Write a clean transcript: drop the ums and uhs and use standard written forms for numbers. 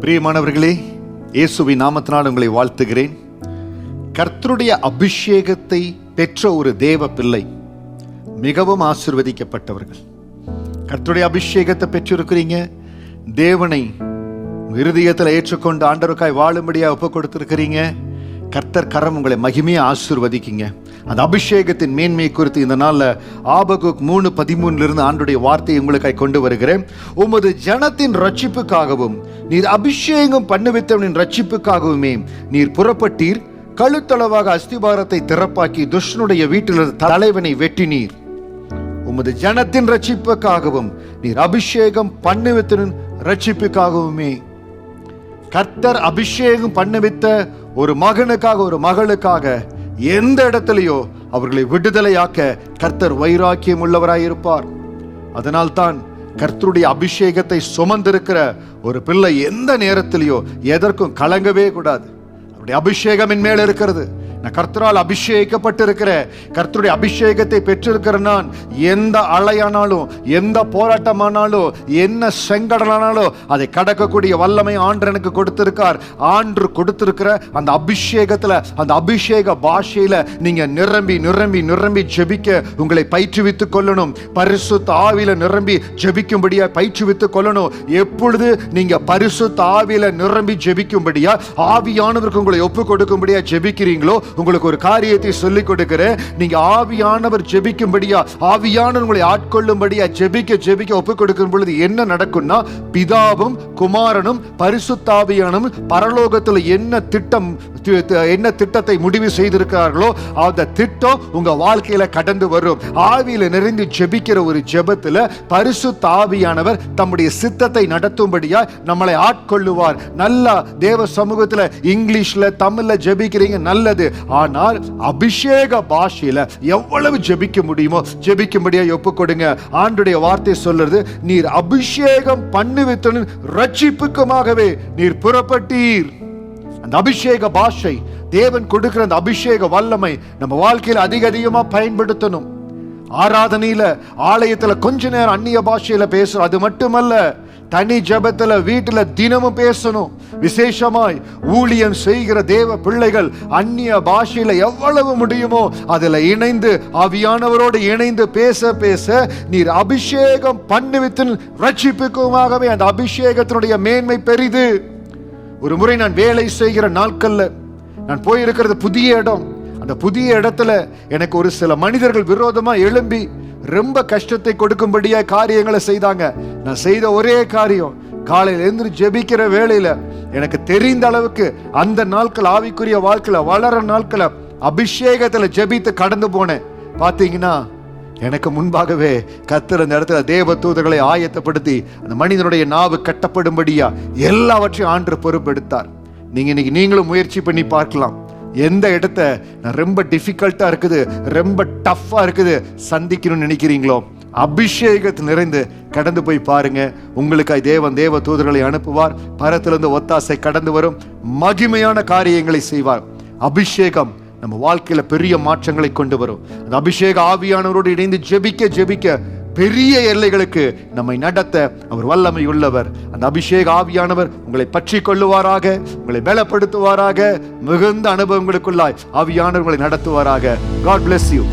பிரியமானவர்களே, இயேசுவின் நாமத்தினால் உங்களை வாழ்த்துகிறேன். கர்த்தருடைய அபிஷேகத்தை பெற்ற ஒரு தேவ பிள்ளை மிகவும் ஆசீர்வதிக்கப்பட்டவர்கள். கர்த்தருடைய அபிஷேகத்தை பெற்றிருக்கிறீங்க. தேவனை இருதயத்தில் ஏற்றுக்கொண்டு ஆண்டவருக்காய் வாழும்படியாக ஒப்பு கொடுத்திருக்கிறீங்க. கர்த்தர் கரம் உங்களை மகிமையை ஆசீர்வதிக்குங்க. அந்த அபிஷேகத்தின் மேன்மை குறித்து இந்த நாளில் ஆபகுக் 3:13 ஆண்டுடைய வார்த்தையை உங்களுக்காய் கொண்டு வருகிறேன். உமது ஜனத்தின் ரட்சிப்புக்காகவும் நீர் அபிஷேகம் பண்ணுவித்தவனின் ரட்சிப்புக்காகவுமே நீர் புறப்பட்டீர். கழுத்தளவாக அஸ்திபாரத்தை திறப்பாக்கி துஷ்டனுடைய வீட்டிலிருந்து தலைவனை வெட்டினீர். உமது ஜனத்தின் ரட்சிப்புக்காகவும் நீர் அபிஷேகம் பண்ணுவித்தவனின் ரட்சிப்புக்காகவுமே. கர்த்தர் அபிஷேகம் பண்ணுவித்த ஒரு மகனுக்காக, ஒரு மகளுக்காக எந்த இடத்திலேயோ அவர்களை விடுதலையாக்க கர்த்தர் வைராக்கியம் உள்ளவராயிருப்பார். அதனால்தான் கர்த்தருடைய அபிஷேகத்தை சுமந்திருக்கிற ஒரு பிள்ளை எந்த நேரத்திலேயோ எதற்கும் கலங்கவே கூடாது. அவருடைய அபிஷேகம் என் மேல இருக்கிறது. நான் கர்த்தரால் அபிஷேகிக்கப்பட்டிருக்கிற, கர்த்தருடைய அபிஷேகத்தை பெற்றிருக்கிற நான் எந்த அலையானாலும், எந்த போராட்டமானாலும், என்ன செங்கடலானாலும் அதை கடக்கக்கூடிய வல்லமை ஆண்டு எனக்கு கொடுத்திருக்கார். ஆண்டு கொடுத்திருக்கிற அந்த அபிஷேகத்துல, அந்த அபிஷேக பாஷையில நீங்க நிரம்பி நிரம்பி நிரம்பி ஜெபிக்க உங்களை பயிற்றுவித்துக் கொள்ளணும். பரிசுத்த ஆவியில நிரம்பி ஜெபிக்கும்படியா பயிற்றுவித்துக் கொள்ளணும். எப்பொழுது நீங்க பரிசுத்த ஆவியில நிரம்பி ஜெபிக்கும்படியா, ஆவியானவருக்கு உங்களை ஒப்பு கொடுக்கும்படியா ஜெபிக்கிறீங்களோ, உங்களுக்கு ஒரு காரியத்தை சொல்லிக் கொடுக்கிறேன். நீங்க ஆவியானவர் ஜெபிக்கும்படியா, ஆவியானவர் உங்களை ஆட்கொள்ளும்படியா ஜெபிக்க ஜெபிக்க ஒப்பு கொடுக்கும் பொழுது என்ன நடக்கும்னா, பிதாவும் குமாரனும் பரிசுத்த ஆவியானவரும் பரலோகத்தில் என்ன திட்டத்தை முடிவு செய்திருக்கிறார்களோ அந்த திட்டம் உங்க வாழ்க்கையில கடந்து வரும். ஆவியில நிறைந்து ஜெபிக்கிற ஒரு ஜெபத்துல பரிசுத்த ஆவியானவர் தம்முடைய சித்தத்தை நடத்தும்படியா நம்மளை ஆட்கொள்ளுவார். நல்லா தேவ சமூகத்துல இங்கிலீஷ்ல தமிழ்ல ஜெபிக்கிறீங்க, நல்லது. ஆனால் அபிஷேக பாஷையில எவ்வளவு ஜெபிக்க முடியுமோ ஜெபிக்கும்படியா ஒப்பு கொடுங்க. ஆண்டுடைய வார்த்தை சொல்றது, நீர் அபிஷேகம் பண்ணுவித்தவனின் ரட்சிப்புக்குமாகவே நீர் புறப்பட்டீர். அந்த அபிஷேக பாஷை, தேவன் கொடுக்கிற அந்த அபிஷேக வல்லமை நம்ம வாழ்க்கையில் அதிகமா பயன்படுத்தணும். ஆராதனையில, ஆலயத்துல கொஞ்ச நேரம் அந்நிய பாஷையில பேசுறோம், அது மட்டுமல்ல, தனி ஜெபத்துல வீட்டுல தினமும் பேசணும். விசேஷமாய் ஊழியம் செய்கிற தேவ பிள்ளைகள் அந்நிய பாஷையில எவ்வளவு முடியுமோ அதுல இணைந்து, ஆவியானவரோடு இணைந்து பேச பேச நீர் அபிஷேகம் பண்ணுவித்தின் ரட்சிப்புக்குமாகவே அந்த அபிஷேகத்தினுடைய மேன்மை பெரிது. ஒரு முறை நான் வேலை செய்கிற நாட்கள்ல நான் போயிருக்கிறது புதிய இடம். அந்த புதிய இடத்துல எனக்கு ஒரு சில மனிதர்கள் விரோதமா எழும்பி ரொம்ப கஷ்டத்தை கொடுக்கும்படியா காரியங்களை செய்தாங்க. நான் செய்த ஒரே காரியம், காலையில் எழுந்து ஜெபிக்கிற வேளையில எனக்கு தெரிந்த அளவுக்கு அந்த நாட்கள் ஆவிக்குரிய வாழ்க்கையில வளர நாட்கள அபிஷேகத்துல ஜெபித்து கடந்து போனேன். பாத்தீங்கன்னா எனக்கு முன்பாகவே கர்த்தர் அந்த இடத்துல தேவ தூதர்களை ஆயத்தப்படுத்தி அந்த மனிதனுடைய நாவு கட்டப்படும்படியா எல்லாவற்றையும் ஆண்டு பொறுப்பெடுத்தார். நீங்களும் முயற்சி பண்ணி பார்க்கலாம். எந்த இடத்த ரொம்ப டிஃபிகல்ட்டா இருக்குது, ரொம்ப டஃப்பா இருக்குது சந்திக்கணும்னு நினைக்கிறீங்களோ, அபிஷேகத்தில் நிறைந்து கடந்து போய் பாருங்க. உங்களுக்காய் தேவன் தேவ தூதர்களை அனுப்புவார். பரத்திலிருந்து ஒத்தாசை கடந்து வரும், மகிமையான காரியங்களை செய்வார். அபிஷேகம் நம்ம வாழ்க்கையில பெரிய மாற்றங்களை கொண்டு வரும். அந்த அபிஷேக ஆவியானவரோடு இணைந்து ஜெபிக்க ஜெபிக்க பெரிய எல்லைகளுக்கு நம்மை நடத்த அவர் வல்லமை உள்ளவர். அந்த அபிஷேக ஆவியானவர் உங்களை பற்றி கொள்ளுவாராக, உங்களை பலப்படுத்துவாராக. மிகுந்த அனுபவங்களுக்குள்ளாய் ஆவியானவர் உங்களை நடத்துவாராக. God bless you.